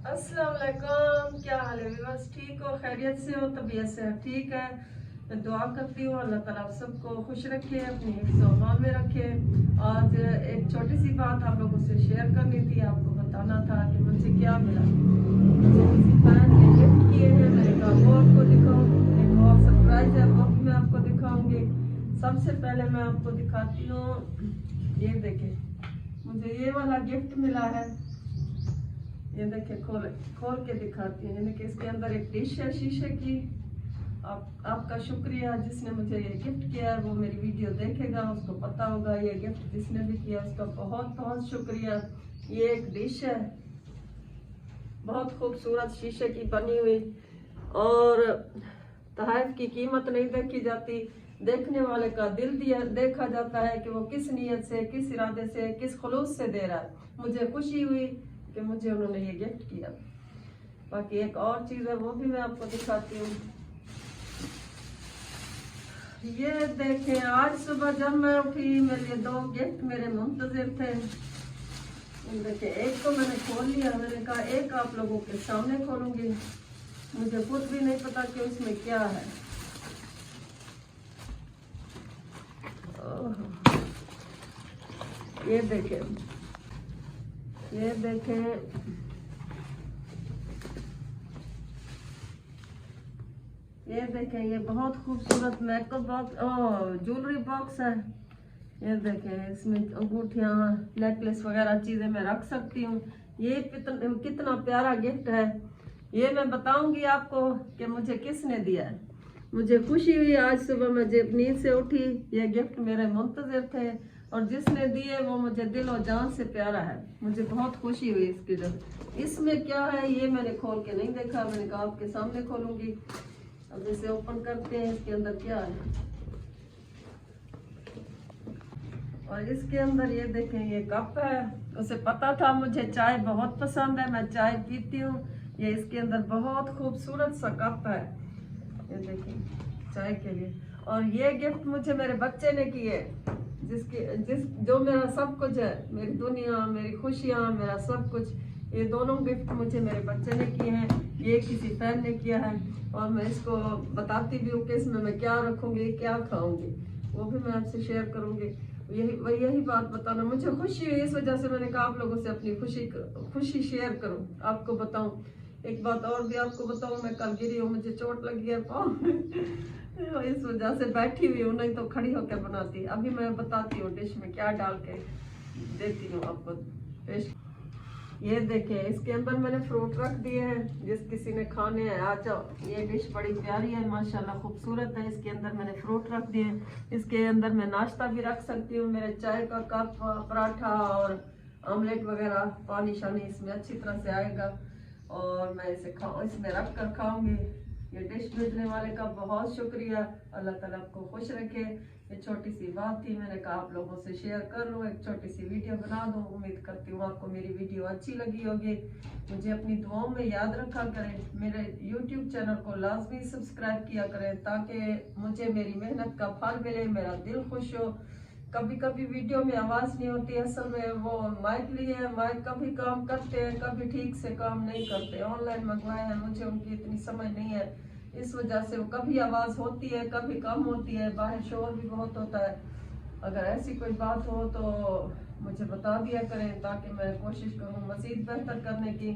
अस्सलाम वालेकुम, क्या हाल है? बस ठीक हो, खैरियत से हो, तबीयत से ठीक है। मैं दुआ करती हूँ अल्लाह ताला आप सबको खुश रखे, अपनी हिफ्ज़ और अमान में रखे। आज एक छोटी सी बात आप लोगों से शेयर करनी थी, आपको बताना था कि मुझे क्या मिला। मुझे किसी फैन ने गिफ्ट किए हैं, मैंने कहा वो आपको दिखाऊँ। एक और सरप्राइज है, वो भी मैं आपको दिखाऊंगी। सबसे पहले मैं आपको दिखाती हूँ, ये देखें, मुझे ये वाला गिफ्ट मिला है। ये देखिए, खोल खोल के दिखाती हूँ। यानी कि इसके अंदर एक डिश है शीशे की। आपका शुक्रिया, जिसने मुझे ये गिफ्ट किया है वो मेरी वीडियो देखेगा, उसको पता होगा ये गिफ्ट जिसने भी किया उसका बहुत बहुत शुक्रिया। ये एक डिश है, बहुत खूबसूरत शीशे की बनी हुई, और तहफ़ की कीमत नहीं देखी जाती, देखने वाले का दिल दिया देखा जाता है कि वो किस नीयत से, किस इरादे से, किस खुलूस से दे रहा है। मुझे खुशी हुई कि मुझे उन्होंने ये गिफ्ट किया। बाकी एक और चीज़ है, वो भी मैं आपको दिखाती हूँ। ये देखें, आज सुबह जब मैं उठी मेरे लिए 2 गिफ्ट मेरे मुंतजिर थे। देखें, एक तो मैंने खोल लिया, मैंने कहा एक आप लोगों के सामने खोलूंगी। मुझे खुद भी नहीं पता कि उसमें क्या है। ये देखें, ये देखें, ये देखें, ये बहुत खूबसूरत मेकअप बॉक्स, ज्वेलरी बॉक्स है। ये देखें, इसमें अंगूठियाँ, नेकलेस वगैरह चीज़ें मैं रख सकती हूँ। ये कितना प्यारा गिफ्ट है। ये मैं बताऊंगी आपको कि मुझे किसने दिया है। मुझे खुशी हुई, आज सुबह मैं जब नींद से उठी ये गिफ्ट मेरे मुंतज़िर थे, और जिसने दिए वो मुझे दिल और जान से प्यारा है। मुझे बहुत खुशी हुई इसकी। जब इसमें क्या है ये मैंने खोल के नहीं देखा, मैंने कहा आपके सामने खोलूंगी। अब इसे ओपन करते हैं, इसके अंदर क्या है। और इसके अंदर ये देखें, ये कप है। उसे पता था मुझे चाय बहुत पसंद है, मैं चाय पीती हूँ। ये इसके अंदर बहुत खूबसूरत सा कप है, ये देखिए, चाय के लिए। और ये गिफ्ट मुझे मेरे बच्चे ने किए, जो मेरा सब कुछ है, मेरी दुनिया, मेरी खुशियाँ, मेरा सब कुछ। ये दोनों गिफ्ट मुझे मेरे बच्चे ने किए हैं, ये किसी फैन ने किया है। और मैं इसको बताती भी हूँ कि इसमें मैं क्या रखूँगी, क्या खाऊंगी, वो भी मैं आपसे शेयर करूँगी। यही बात बताना मुझे खुशी हुई, इस वजह से मैंने कहा आप लोगों से अपनी खुशी शेयर करूँ, आपको बताऊँ। एक बात और भी आपको बताऊँ, मैं कल गिरी हूँ, मुझे चोट लगी है पाँव में इस वजह से बैठी हुई हूँ, नहीं तो खड़ी होकर बनाती। अभी मैं बताती हूँ डिश में क्या डाल के देती हूँ आपको टेस्ट। ये देखें, इसके अंदर मैंने फ्रूट रख दिए हैं, जिस किसी ने खाने हैं आ जाओ। ये डिश बड़ी प्यारी है, माशाल्लाह खूबसूरत है। इसके अंदर मैंने फ्रूट रख दिए हैं। इसके अंदर मैं नाश्ता भी रख सकती हूँ, मेरे चाय का कप, पराठा और ऑमलेट वगैरह, पानी शानी इसमें अच्छी तरह से आएगा, और मैं इसे इसमें रख कर खाऊंगी। ये डिश भेजने वाले का बहुत शुक्रिया, अल्लाह ताला आपको खुश रखे। ये छोटी सी बात थी, मैंने कहा आप लोगों से शेयर कर लूँ, एक छोटी सी वीडियो बना दूँ। उम्मीद करती हूँ आपको मेरी वीडियो अच्छी लगी होगी। मुझे अपनी दुआओं में याद रखा करें, मेरे यूट्यूब चैनल को लाजमी सब्सक्राइब किया करें, ताकि मुझे मेरी मेहनत का फल मिले, मेरा दिल खुश हो। कभी कभी वीडियो में आवाज़ नहीं होती, असल में वो माइक लिए है, माइक कभी काम करते हैं, कभी ठीक से काम नहीं करते। ऑनलाइन मंगवाए हैं, मुझे उनकी इतनी समझ नहीं है, इस वजह से वो कभी आवाज़ होती है, कभी कम होती है, बाहर शोर भी बहुत होता है। अगर ऐसी कोई बात हो तो मुझे बता दिया करें, ताकि मैं कोशिश करूँ मज़ीद बेहतर करने की।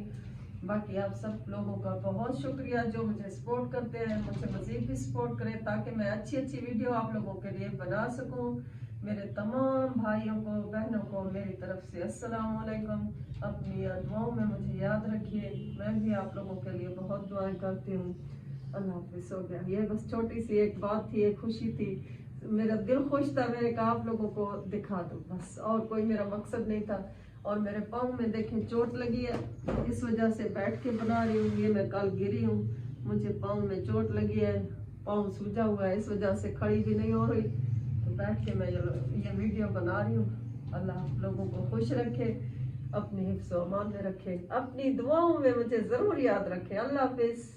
बाकी आप सब लोगों का बहुत शुक्रिया जो मुझे सपोर्ट करते हैं, मुझे मज़ीद भी सपोर्ट करें, ताकि मैं अच्छी अच्छी वीडियो आप लोगों के लिए बना सकूँ। मेरे तमाम भाइयों को, बहनों को मेरी तरफ से अस्सलाम वालेकुम। अपनी दुआओं में मुझे याद रखिए, मैं भी आप लोगों के लिए बहुत दुआएं करती हूँ। अल्लाह हाफिज़। हो गया, ये बस छोटी सी एक बात थी, एक खुशी थी, मेरा दिल खुश था, मैंने कहा आप लोगों को दिखा दूँ बस, और कोई मेरा मकसद नहीं था। और मेरे पाँव में देखें चोट लगी है, इस वजह से बैठ के बना रही हूँ। ये मैं कल गिरी हूँ, मुझे पाँव में चोट लगी है, पाँव सूजा हुआ है, इस वजह से खड़ी भी नहीं हो रही, तो बैठ के मैं ये वीडियो बना रही हूँ। अल्लाह आप लोगों को खुश रखे, अपनी हिफ्ज़ व अमान में रखे, अपनी दुआओं में मुझे ज़रूर याद रखे। अल्लाह हाफिज़।